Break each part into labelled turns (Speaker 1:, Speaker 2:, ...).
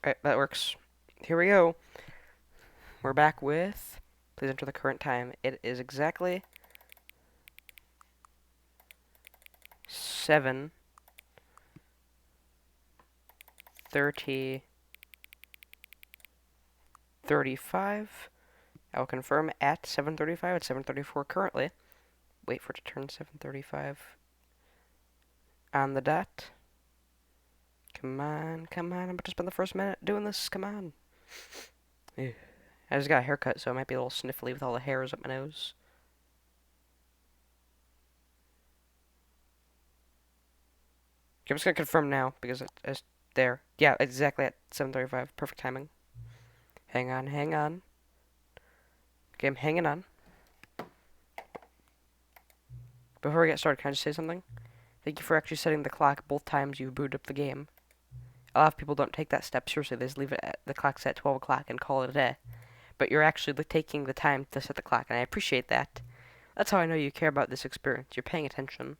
Speaker 1: Alright, that works. Here we go. We're back with... Please enter the current time. It is exactly 7:35. I'll confirm at 7:35. It's 7:34 currently. Wait for it to turn 7:35 on the dot. Come on, come on. I'm about to spend the first minute doing this. Come on. Ew. I just got a haircut, so I might be a little sniffly with all the hairs up my nose. I'm just gonna confirm now because it's there. Yeah, exactly at 7:35. Perfect timing. Hang on, hang on. Okay, I'm hanging on. Before we get started, can I just say something? Thank you for actually setting the clock both times you boot up the game. A lot of people don't take that step seriously. They just leave it at the clock set 12 o'clock and call it a day. But you're actually taking the time to set the clock, and I appreciate that. That's how I know you care about this experience. You're paying attention.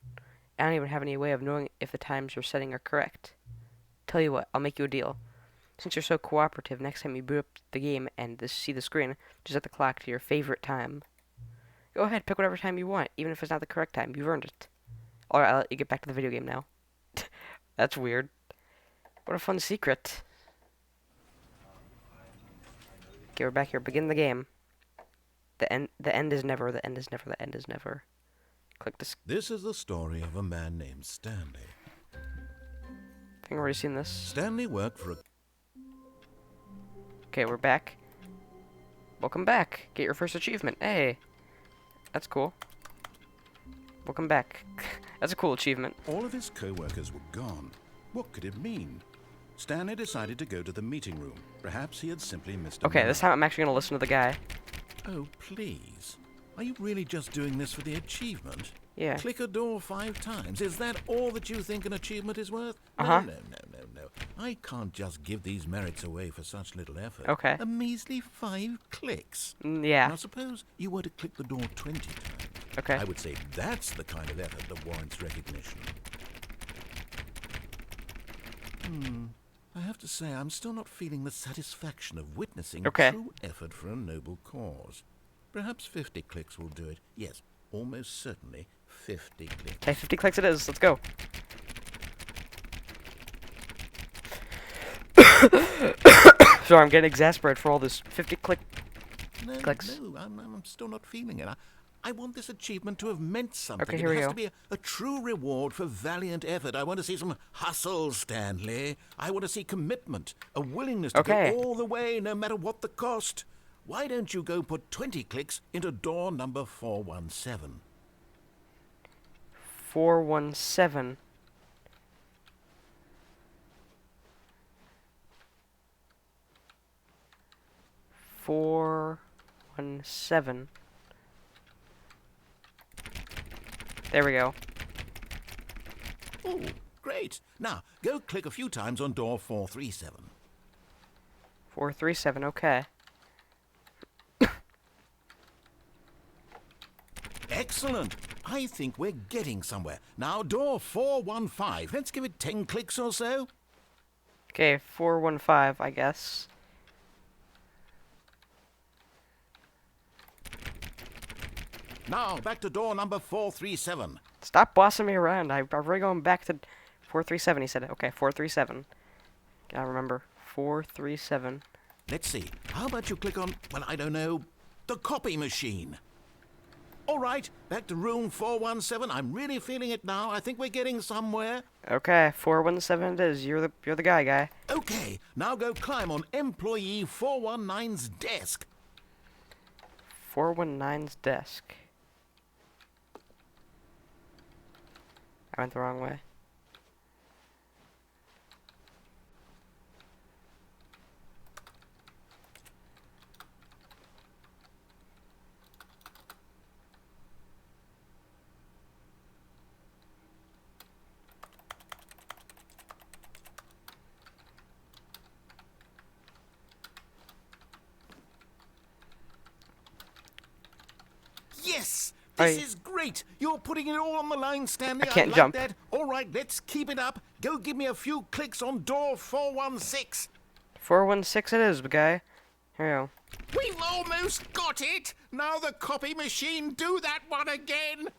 Speaker 1: I don't even have any way of knowing if the times you're setting are correct. Tell you what, I'll make you a deal. Since you're so cooperative, next time you boot up the game and see the screen, just set the clock to your favorite time. Go ahead, pick whatever time you want, even if it's not the correct time. You've earned it. Alright, I'll let you get back to the video game now. That's weird. What a fun secret. Okay, we're back here. Begin the game. The end is never, the end is never, the end is never. Click this.
Speaker 2: This is the story of a man named Stanley.
Speaker 1: I think I've already seen this.
Speaker 2: Stanley worked for a...
Speaker 1: Okay, we're back. Welcome back. Get your first achievement. Hey. That's cool. Welcome back. That's a cool achievement.
Speaker 2: All of his co-workers were gone. What could it mean? Stanley decided to go to the meeting room. Perhaps he had simply missed a
Speaker 1: Okay,
Speaker 2: moment.
Speaker 1: this time I'm actually going to listen to the guy.
Speaker 2: Oh, please. Are you really just doing this for the achievement?
Speaker 1: Yeah.
Speaker 2: Click a door 5 times. Is that all that you think an achievement is worth?
Speaker 1: Uh-huh.
Speaker 2: No. I can't just give these merits away for such little effort.
Speaker 1: Okay.
Speaker 2: A measly 5 clicks.
Speaker 1: Yeah.
Speaker 2: Now suppose you were to click the door 20 times.
Speaker 1: Okay.
Speaker 2: I would say that's the kind of effort that warrants recognition. I have to say, I'm still not feeling the satisfaction of witnessing
Speaker 1: Okay.
Speaker 2: true effort for a noble cause. Perhaps 50 clicks will do it. Yes, almost certainly 50 clicks.
Speaker 1: Okay, 50 clicks it is. Let's go. Sorry, I'm getting exasperated for all this 50 clicks.
Speaker 2: No, I'm still not feeling it. I want this achievement to have meant something.
Speaker 1: Okay, here we
Speaker 2: it has
Speaker 1: go.
Speaker 2: to be a true reward for valiant effort. I want to see some hustle, Stanley. I want to see commitment, a willingness to
Speaker 1: Okay.
Speaker 2: go all the way, no matter what the cost. Why don't you go put 20 clicks into door number 417?
Speaker 1: 417. There we go.
Speaker 2: Oh, great. Now, go click a few times on door 437.
Speaker 1: 437, okay.
Speaker 2: Excellent. I think we're getting somewhere. Now, door 415. Let's give it 10 clicks or so.
Speaker 1: Okay, 415, I guess.
Speaker 2: Now, back to door number 437.
Speaker 1: Stop bossing me around. I'm already going back to 437, he said. Okay, 437. Gotta remember. 437.
Speaker 2: Let's see. How about you click on, well, I don't know, the copy machine? All right, back to room 417. I'm really feeling it now. I think we're getting somewhere.
Speaker 1: Okay, 417 it is. You're the guy.
Speaker 2: Okay, now go climb on employee 419's desk.
Speaker 1: 419's desk. I went the wrong way.
Speaker 2: Yes! This is great! You're putting it all on the line, Stanley.
Speaker 1: I can't
Speaker 2: like
Speaker 1: jump.
Speaker 2: That. All right, let's keep it up. Go give me a few clicks on door 416.
Speaker 1: 416 it is, guy. Here we
Speaker 2: We've almost got it! Now the copy machine, do that one again!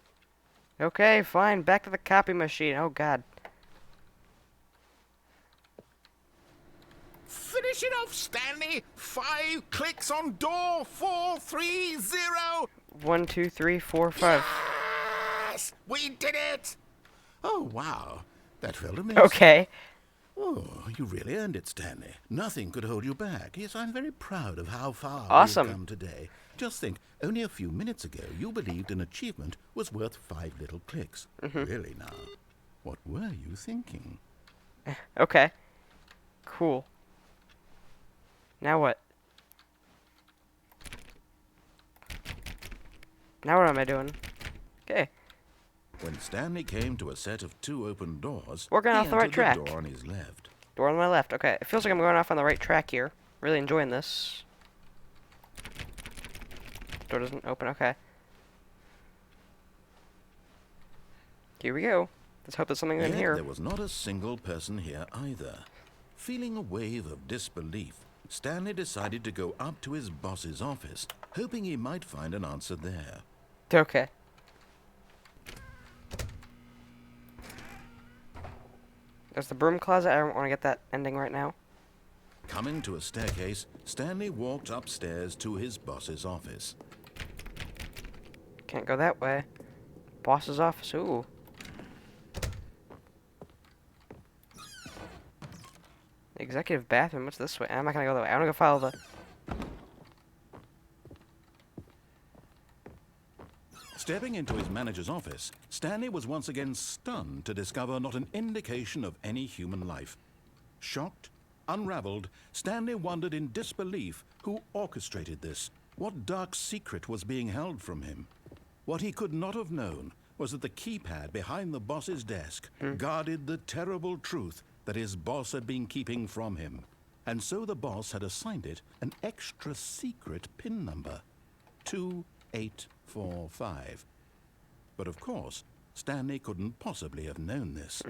Speaker 1: go. Okay, fine. Back to the copy machine. Oh, God.
Speaker 2: Finish it off, Stanley! 5 clicks on door 430!
Speaker 1: 1, 2, 3, 4, 5.
Speaker 2: Yes! We did it! Oh, wow. That felt amazing.
Speaker 1: Okay.
Speaker 2: Oh, you really earned it, Stanley. Nothing could hold you back. Yes, I'm very proud of how far
Speaker 1: Awesome.
Speaker 2: we've come today. Just think, only a few minutes ago, you believed an achievement was worth 5 little clicks. Really now? What were you thinking?
Speaker 1: Okay. Cool. Now what? Now what am I doing? Okay.
Speaker 2: When Stanley came to a set of 2 open doors,
Speaker 1: We're going
Speaker 2: he
Speaker 1: off the right
Speaker 2: entered
Speaker 1: track.
Speaker 2: the door on his left.
Speaker 1: Door on my left. Okay. It feels like I'm going off on the right track here. Really enjoying this. Door doesn't open. Okay. Here we go. Let's hope there's something in
Speaker 2: Yet
Speaker 1: here.
Speaker 2: there was not a single person here either. Feeling a wave of disbelief, Stanley decided to go up to his boss's office, hoping he might find an answer there.
Speaker 1: Okay. There's the broom closet. I don't want to get that ending right now.
Speaker 2: Coming to a staircase, Stanley walked upstairs to his boss's office.
Speaker 1: Can't go that way. Boss's office. Ooh. The executive bathroom. What's this way? I'm not gonna go that way. I wanna go follow the.
Speaker 2: Stepping into his manager's office, Stanley was once again stunned to discover not an indication of any human life. Shocked, unraveled, Stanley wondered in disbelief who orchestrated this. What dark secret was being held from him? What he could not have known was that the keypad behind the boss's desk guarded the terrible truth that his boss had been keeping from him. And so the boss had assigned it an extra secret PIN number. 2845. But of course, Stanley couldn't possibly have known this.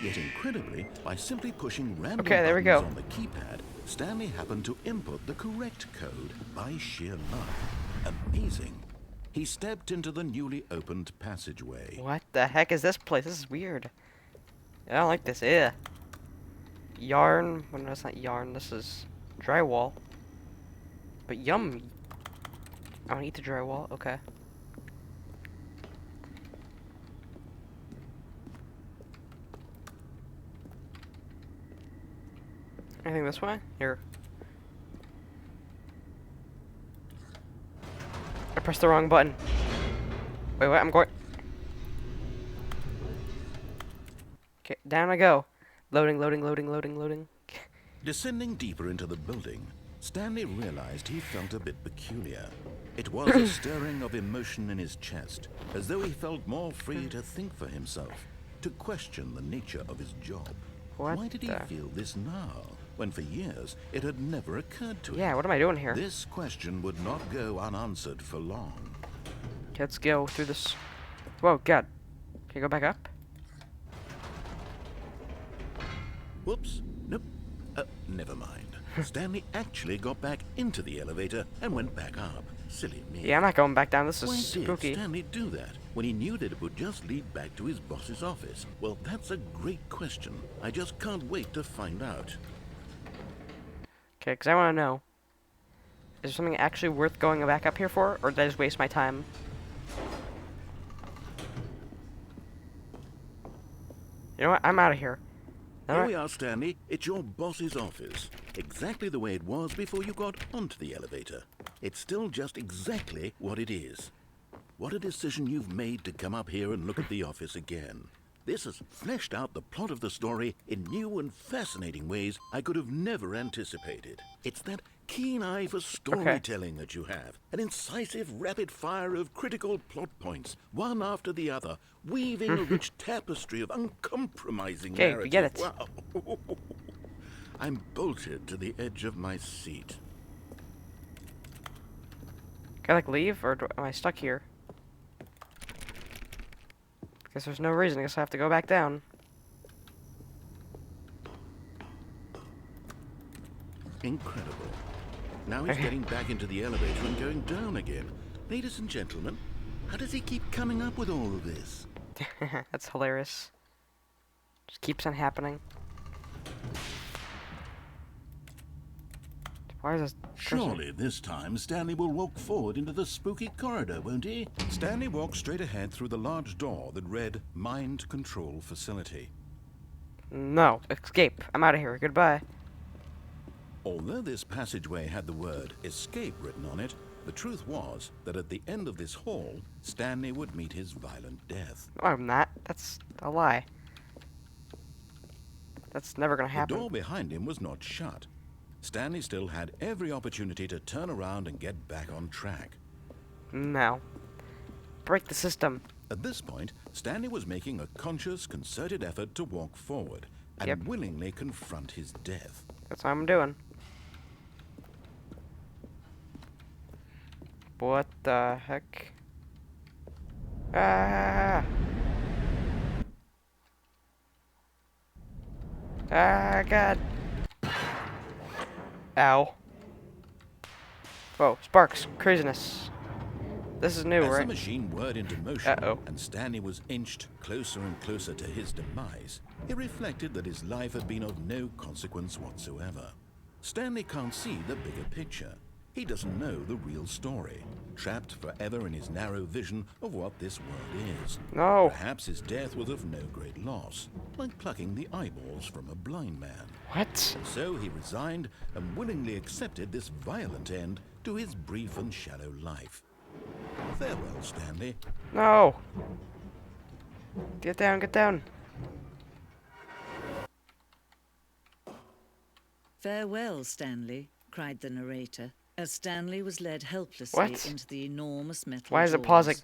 Speaker 2: Yet incredibly, by simply pushing random
Speaker 1: Okay, there we
Speaker 2: buttons
Speaker 1: go.
Speaker 2: on the keypad, Stanley happened to input the correct code by sheer luck. Amazing. He stepped into the newly opened passageway.
Speaker 1: What the heck is this place? This is weird. I don't like this. Ew. Yarn. Well, no, that's not yarn. This is drywall. But yum. I want to eat the drywall. Okay. Anything this way? Here. I pressed the wrong button. Wait, what? I'm going. Okay, down I go. Loading, loading, loading, loading, loading.
Speaker 2: Descending deeper into the building, Stanley realized he felt a bit peculiar. It was a stirring of emotion in his chest, as though he felt more free to think for himself, to question the nature of his job.
Speaker 1: What
Speaker 2: Why did he
Speaker 1: the-
Speaker 2: feel this now, when for years it had never occurred to him?
Speaker 1: Yeah, what am I doing here?
Speaker 2: This question would not go unanswered for long.
Speaker 1: Okay, let's go through this. Whoa, God. Can you go back up?
Speaker 2: Whoops. Nope. Never mind. Stanley actually got back into the elevator and went back up. Silly me.
Speaker 1: Yeah, I'm not going back down. This is
Speaker 2: Why
Speaker 1: spooky.
Speaker 2: did Stanley do that when he knew that it would just lead back to his boss's office? Well, that's a great question. I just can't wait to find out.
Speaker 1: Okay, because I want to know. Is there something actually worth going back up here for? Or did I just waste my time? You know what? I'm out of here.
Speaker 2: Here
Speaker 1: Alright.
Speaker 2: we are, Stanley. It's your boss's office. Exactly the way it was before you got onto the elevator. It's still just exactly what it is. What a decision you've made to come up here and look at the office again. This has fleshed out the plot of the story in new and fascinating ways I could have never anticipated. It's that keen eye for storytelling that you have. An incisive rapid fire of critical plot points, one after the other, weaving a rich tapestry of uncompromising
Speaker 1: Okay,
Speaker 2: narrative.
Speaker 1: we get it.
Speaker 2: Wow. I'm bolted to the edge of my seat.
Speaker 1: Can I, like, leave? Or am I stuck here? Guess there's no reason. I guess I have to go back down.
Speaker 2: Incredible. Now he's
Speaker 1: Okay.
Speaker 2: getting back into the elevator and going down again. Ladies and gentlemen, how does he keep coming up with all of this?
Speaker 1: That's hilarious. Just keeps on happening. Why is this person-
Speaker 2: Surely this time Stanley will walk forward into the spooky corridor, won't he?
Speaker 3: Stanley walked straight ahead through the large door that read Mind Control Facility.
Speaker 1: No. Escape. I'm out of here. Goodbye.
Speaker 2: Although this passageway had the word escape written on it, the truth was that at the end of this hall, Stanley would meet his violent death.
Speaker 1: No, I'm not. That's a lie. That's never gonna
Speaker 2: The
Speaker 1: happen.
Speaker 2: door behind him was not shut. Stanley still had every opportunity to turn around and get back on track.
Speaker 1: No. Break the system.
Speaker 2: At this point, Stanley was making a conscious, concerted effort to walk forward and
Speaker 1: Yep.
Speaker 2: willingly confront his death.
Speaker 1: That's what I'm doing. What the heck? Ah! Ah, God. Ow. Whoa, sparks. Craziness. This is new,
Speaker 2: As the
Speaker 1: right?
Speaker 2: machine whirred into motion
Speaker 1: Uh-oh.
Speaker 2: and Stanley was inched closer and closer to his demise, it reflected that his life had been of no consequence whatsoever. Stanley can't see the bigger picture. He doesn't know the real story, trapped forever in his narrow vision of what this world is.
Speaker 1: No.
Speaker 2: Perhaps his death was of no great loss, like plucking the eyeballs from a blind man.
Speaker 1: What?
Speaker 2: So he resigned and willingly accepted this violent end to his brief and shallow life. Farewell, Stanley.
Speaker 1: No. Get down, get down.
Speaker 4: "Farewell, Stanley," cried the narrator, as Stanley was led helplessly
Speaker 1: What?
Speaker 4: into the enormous metal
Speaker 1: Why is it
Speaker 4: jaws.
Speaker 1: pausing?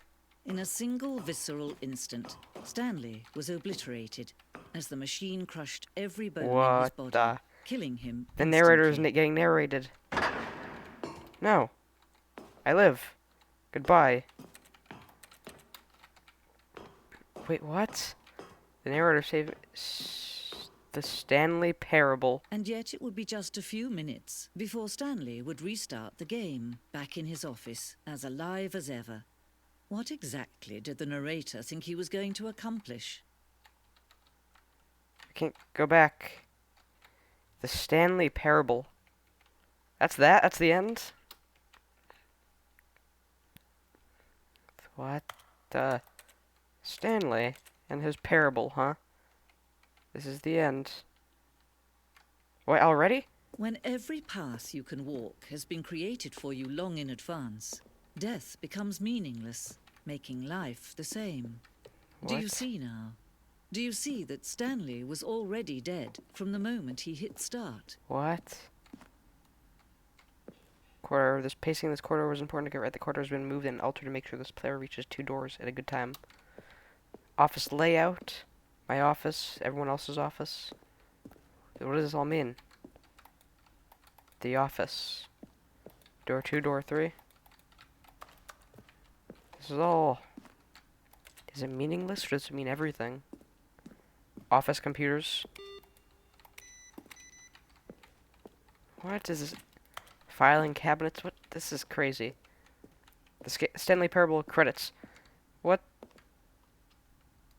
Speaker 4: In a single visceral instant, Stanley was obliterated as the machine crushed every bone in his
Speaker 1: What
Speaker 4: body,
Speaker 1: the-
Speaker 4: killing him
Speaker 1: The narrator is
Speaker 4: instantly.
Speaker 1: getting narrated. No. I live. Goodbye. Wait, what? The narrator saved the Stanley Parable.
Speaker 4: And yet it would be just a few minutes before Stanley would restart the game, back in his office, as alive as ever. What exactly did the narrator think he was going to accomplish?
Speaker 1: I can't go back. The Stanley Parable. That's that? That's the end? What the... Stanley and his parable, huh? This is the end. What, already?
Speaker 4: When every path you can walk has been created for you long in advance, death becomes meaningless, making life the same. Do you
Speaker 1: What?
Speaker 4: see now? Do you see that Stanley was already dead from the moment he hit start?
Speaker 1: What? Corridor. This pacing this corridor was important to get right. The corridor has been moved and altered to make sure this player reaches 2 doors at a good time. Office layout. My office. Everyone else's office. What does this all mean? The office. Door 2, door 3. This is all... Is it meaningless or does it mean everything? Office computers. What is this? Filing cabinets? What? This is crazy. The Stanley Parable credits. What?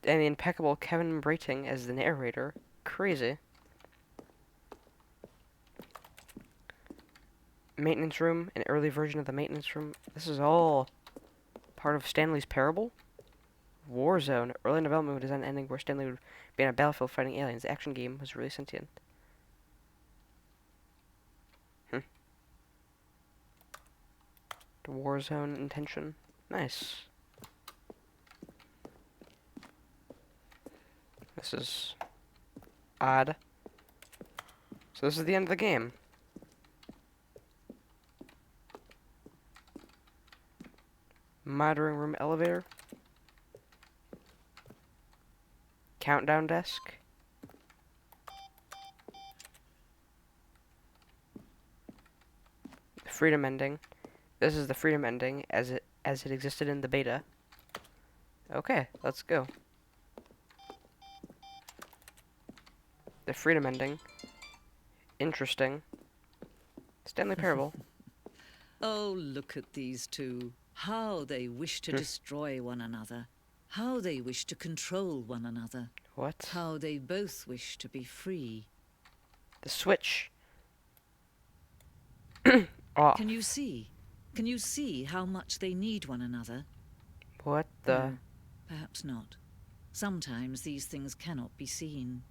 Speaker 1: And the impeccable Kevin Brating as the narrator. Crazy. Maintenance room. An early version of the maintenance room. This is all part of Stanley's Parable? Warzone. Early in development with design ending where Stanley would be on a battlefield fighting aliens. The action game was really sentient. The Warzone intention. Nice. This is odd. So this is the end of the game. Monitoring room elevator. Countdown desk. Freedom ending. This is the freedom ending as it existed in the beta. Okay, let's go. The freedom ending. Interesting. Stanley Parable.
Speaker 4: Oh, look at these two. How they wish to destroy one another. How they wish to control one another.
Speaker 1: What?
Speaker 4: How they both wish to be free.
Speaker 1: The switch. Off.
Speaker 4: Can you see? Can you see how much they need one another?
Speaker 1: What the?
Speaker 4: No, perhaps not. Sometimes these things cannot be seen.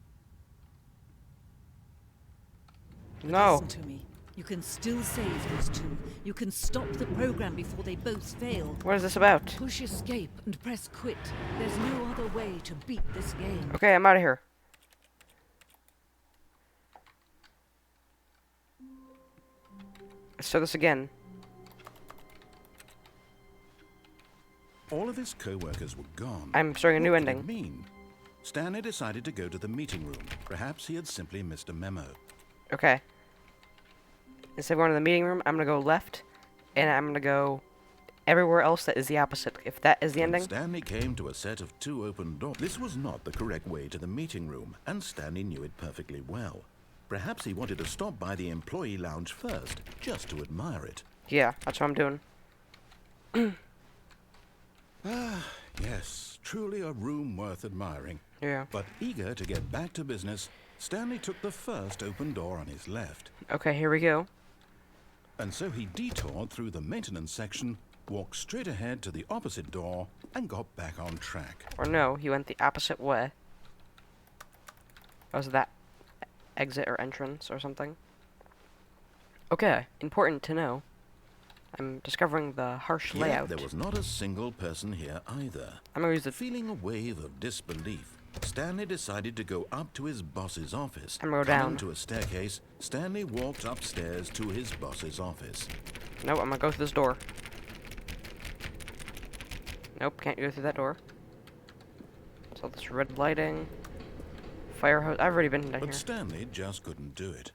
Speaker 1: No.
Speaker 4: Listen to me. You can still save these two. You can stop the program before they both fail.
Speaker 1: What is this about?
Speaker 4: Push escape and press quit. There's no other way to beat this game.
Speaker 1: Okay, I'm out of here. Let's start this again.
Speaker 3: All of his co-workers were gone.
Speaker 1: I'm starting a new
Speaker 3: What could
Speaker 1: ending.
Speaker 3: it mean? Stanley decided to go to the meeting room. Perhaps he had simply missed a memo.
Speaker 1: Okay. Instead of going to the meeting room, I'm gonna go left, and I'm gonna go everywhere else that is the opposite. If that is the
Speaker 3: When
Speaker 1: ending,
Speaker 3: Stanley came to a set of 2 open doors. This was not the correct way to the meeting room, and Stanley knew it perfectly well. Perhaps he wanted to stop by the employee lounge first, just to admire it.
Speaker 1: yeah, that's what I'm doing.
Speaker 3: Yes, truly a room worth admiring.
Speaker 1: Yeah.
Speaker 3: But eager to get back to business, Stanley took the first open door on his left.
Speaker 1: Okay, here we go.
Speaker 3: And so he detoured through the maintenance section, walked straight ahead to the opposite door, and got back on track.
Speaker 1: Or no, he went the opposite way. Was that exit or entrance or something? Okay, important to know. I'm discovering the harsh
Speaker 3: Yet
Speaker 1: layout.
Speaker 3: there was not a single person here either.
Speaker 1: I'm gonna use the.
Speaker 3: Feeling a wave of disbelief, Stanley decided to go up to his boss's office.
Speaker 1: I'm gonna go
Speaker 3: Coming
Speaker 1: down.
Speaker 3: to a staircase, Stanley walked upstairs to his boss's office.
Speaker 1: Nope, I'm gonna go through this door. Nope, can't go through that door. So this red lighting. Fire hose. I've already been down
Speaker 3: But
Speaker 1: here.
Speaker 3: Stanley just couldn't do it.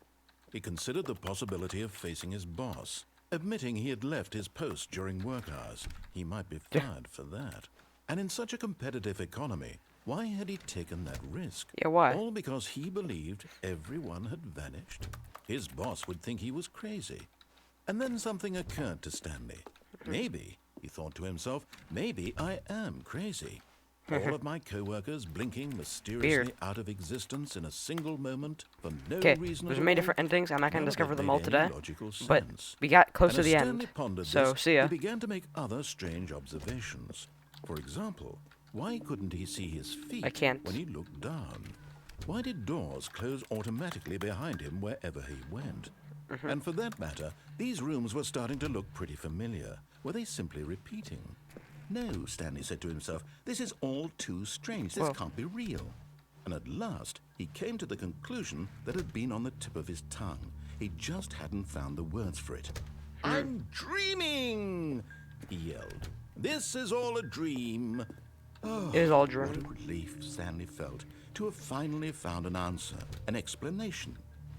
Speaker 3: He considered the possibility of facing his boss, admitting he had left his post during work hours. He might be fired for that. And in such a competitive economy, why had he taken that risk?
Speaker 1: Yeah, why?
Speaker 3: All because he believed everyone had vanished. His boss would think he was crazy. And then something occurred to Stanley. Maybe, he thought to himself, maybe I am crazy. All of my co-workers blinking mysteriously
Speaker 1: Weird.
Speaker 3: out of existence in a single moment for no
Speaker 1: Okay,
Speaker 3: reason
Speaker 1: there's
Speaker 3: at
Speaker 1: many
Speaker 3: all.
Speaker 1: different endings. I'm not gonna
Speaker 3: None of
Speaker 1: discover
Speaker 3: it
Speaker 1: them
Speaker 3: made
Speaker 1: all
Speaker 3: any
Speaker 1: today,
Speaker 3: logical
Speaker 1: but
Speaker 3: sense.
Speaker 1: we got close
Speaker 3: And
Speaker 1: to
Speaker 3: as
Speaker 1: the
Speaker 3: Stanley
Speaker 1: end.
Speaker 3: pondered
Speaker 1: So
Speaker 3: this,
Speaker 1: see ya.
Speaker 3: he began to make other strange observations. For example, why couldn't he see his feet
Speaker 1: I can't.
Speaker 3: when he looked down? Why did doors close automatically behind him wherever he went? And for that matter, these rooms were starting to look pretty familiar. Were they simply repeating? No, Stanley said to himself, this is all too strange. This
Speaker 1: Well-
Speaker 3: can't be real. And at last, he came to the conclusion that had been on the tip of his tongue. He just hadn't found the words for it. I'm dreaming, he yelled. This is all a dream. Oh,
Speaker 1: It is all
Speaker 3: what a
Speaker 1: dream.
Speaker 3: relief Stanley felt to have finally found an answer, an explanation.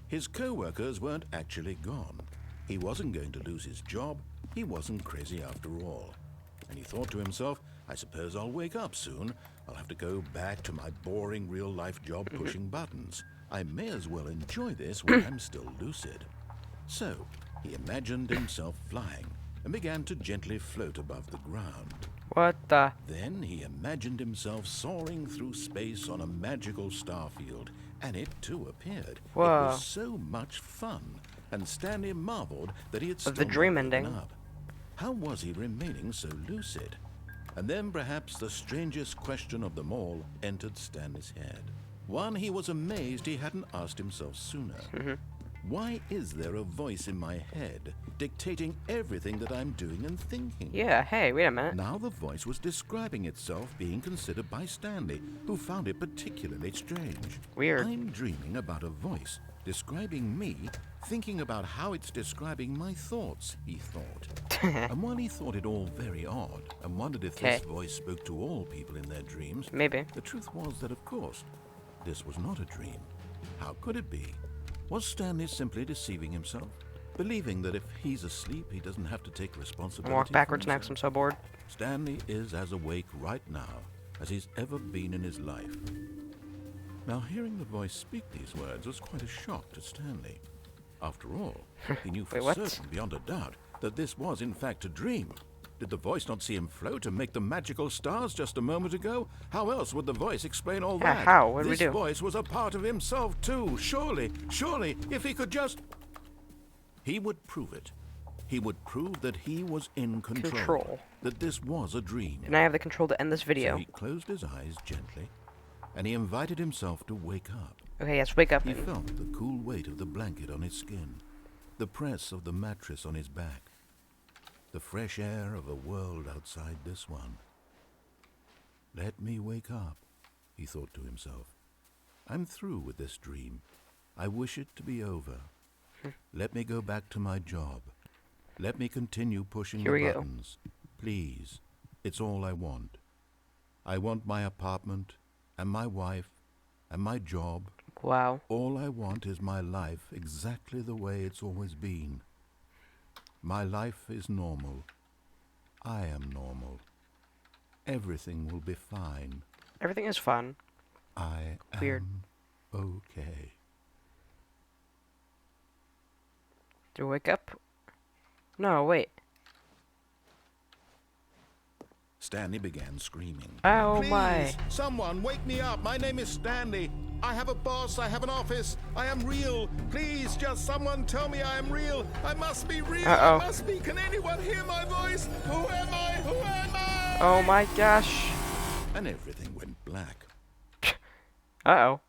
Speaker 3: His co-workers weren't actually gone. He wasn't going to lose his job. He wasn't crazy after all. And he thought to himself, I suppose I'll wake up soon. I'll have to go back to my boring real-life job pushing buttons. I may as well enjoy this when I'm still lucid. So, he imagined himself flying and began to gently float above the ground.
Speaker 1: What the?
Speaker 3: Then he imagined himself soaring through space on a magical starfield, and it too appeared. It
Speaker 1: Whoa.
Speaker 3: was so much fun, and Stanley marveled that he had still
Speaker 1: The dream
Speaker 3: not woken
Speaker 1: ending.
Speaker 3: up. How was he remaining so lucid? And then perhaps the strangest question of them all entered Stanley's head. One he was amazed he hadn't asked himself sooner. Why is there a voice in my head dictating everything that I'm doing and thinking?
Speaker 1: Yeah, hey, wait a minute.
Speaker 3: Now the voice was describing itself being considered by Stanley, who found it particularly strange.
Speaker 1: Weird.
Speaker 3: I'm dreaming about a voice describing me, thinking about how it's describing my thoughts, he thought. And while he thought it all very odd, and wondered if this
Speaker 1: Okay.
Speaker 3: voice spoke to all people in their dreams,
Speaker 1: Maybe.
Speaker 3: the truth was that, of course, this was not a dream. How could it be? Was Stanley simply deceiving himself? Believing that if he's asleep, he doesn't have to take
Speaker 1: I'm
Speaker 3: responsibility
Speaker 1: gonna walk
Speaker 3: for
Speaker 1: backwards
Speaker 3: himself?
Speaker 1: next. I'm so bored.
Speaker 3: Stanley is as awake right now as he's ever been in his life. Now, hearing the voice speak these words was quite a shock to Stanley. After all, he knew for
Speaker 1: Wait, what?
Speaker 3: certain, beyond a doubt, that this was in fact a dream. Did the voice not see him float and make the magical stars just a moment ago? How else would the voice explain all
Speaker 1: Yeah,
Speaker 3: that?
Speaker 1: how? What do we
Speaker 3: This
Speaker 1: do?
Speaker 3: voice was a part of himself too. Surely, if he could just... He would prove it. He would prove that he was in control. That this was a dream.
Speaker 1: And I have the control to end this video.
Speaker 3: So he closed his eyes gently, and he invited himself to wake up.
Speaker 1: Okay, yes, wake up.
Speaker 3: He felt the cool weight of the blanket on his skin, the press of the mattress on his back, the fresh air of a world outside this one. Let me wake up, he thought to himself. I'm through with this dream. I wish it to be over. Let me go back to my job. Let me continue pushing
Speaker 1: Here
Speaker 3: the
Speaker 1: we go.
Speaker 3: buttons. Please, it's all I want. I want my apartment, and my wife, and my job.
Speaker 1: Wow.
Speaker 3: All I want is my life exactly the way it's always been. My life is normal. I am normal. Everything will be fine.
Speaker 1: Everything is fun.
Speaker 3: I
Speaker 1: Weird.
Speaker 3: am okay.
Speaker 1: Do we wake up? No, wait.
Speaker 3: Stanley began screaming.
Speaker 1: Oh
Speaker 3: Please,
Speaker 1: my.
Speaker 3: someone wake me up. My name is Stanley. I have a boss. I have an office. I am real. Please, just someone tell me I am real. I must be real.
Speaker 1: Uh-oh.
Speaker 3: I must be. Can anyone hear my voice? Who am I? Who am I?
Speaker 1: Oh my gosh.
Speaker 3: And everything went black.
Speaker 1: Uh-oh.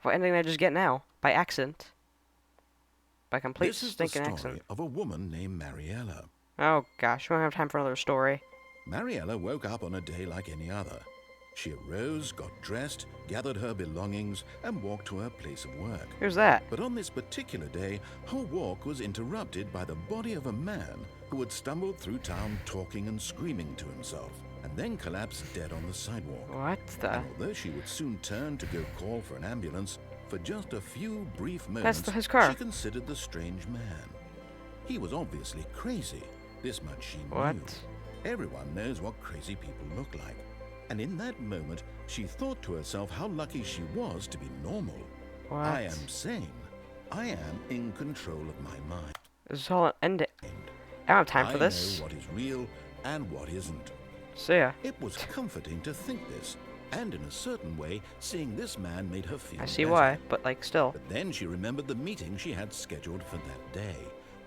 Speaker 1: What ending did I just get now? By accident. By complete
Speaker 3: This is the
Speaker 1: stinking
Speaker 3: story
Speaker 1: accident.
Speaker 3: of a woman named Mariella.
Speaker 1: Oh gosh, we don't have time for another story.
Speaker 3: Mariella woke up on a day like any other. She arose, got dressed, gathered her belongings, and walked to her place of work.
Speaker 1: Who's that?
Speaker 3: But on this particular day, her walk was interrupted by the body of a man who had stumbled through town talking and screaming to himself, and then collapsed dead on the sidewalk.
Speaker 1: What the?
Speaker 3: And although she would soon turn to go call for an ambulance, for just a few brief moments,
Speaker 1: That's his car.
Speaker 3: she considered the strange man. He was obviously crazy. This much she knew.
Speaker 1: What?
Speaker 3: Everyone knows what crazy people look like. And in that moment, she thought to herself how lucky she was to be normal.
Speaker 1: What?
Speaker 3: I am sane. I am in control of my mind.
Speaker 1: This is all an ending. I don't have time for
Speaker 3: I
Speaker 1: this.
Speaker 3: know what is real and what isn't.
Speaker 1: See ya.
Speaker 3: It was comforting to think this, and in a certain way, seeing this man made her feel
Speaker 1: I see
Speaker 3: better.
Speaker 1: why, but like still.
Speaker 3: But then she remembered the meeting she had scheduled for that day.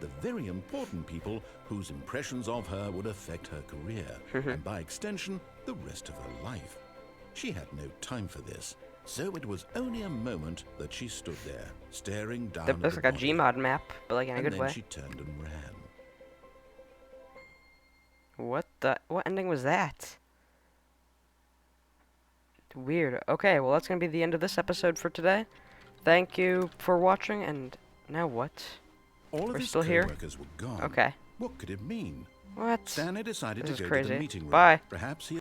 Speaker 3: The very important people whose impressions of her would affect her career, and by extension, the rest of her life. She had no time for this, so it was only a moment that she stood there, staring down
Speaker 1: That
Speaker 3: at
Speaker 1: looks
Speaker 3: the
Speaker 1: like a
Speaker 3: body,
Speaker 1: Gmod map, but like in a
Speaker 3: and
Speaker 1: good
Speaker 3: then
Speaker 1: way.
Speaker 3: she turned and ran.
Speaker 1: What the? What ending was that? Weird. Okay, well that's gonna be the end of this episode for today. Thank you for watching, and now what?
Speaker 3: All of
Speaker 1: We're
Speaker 3: his
Speaker 1: still here?
Speaker 3: co-workers were gone.
Speaker 1: Okay.
Speaker 3: What could it mean?
Speaker 1: What?
Speaker 3: Stanley decided
Speaker 1: This
Speaker 3: to
Speaker 1: is
Speaker 3: go to
Speaker 1: crazy.
Speaker 3: the meeting room.
Speaker 1: Bye.
Speaker 3: Perhaps he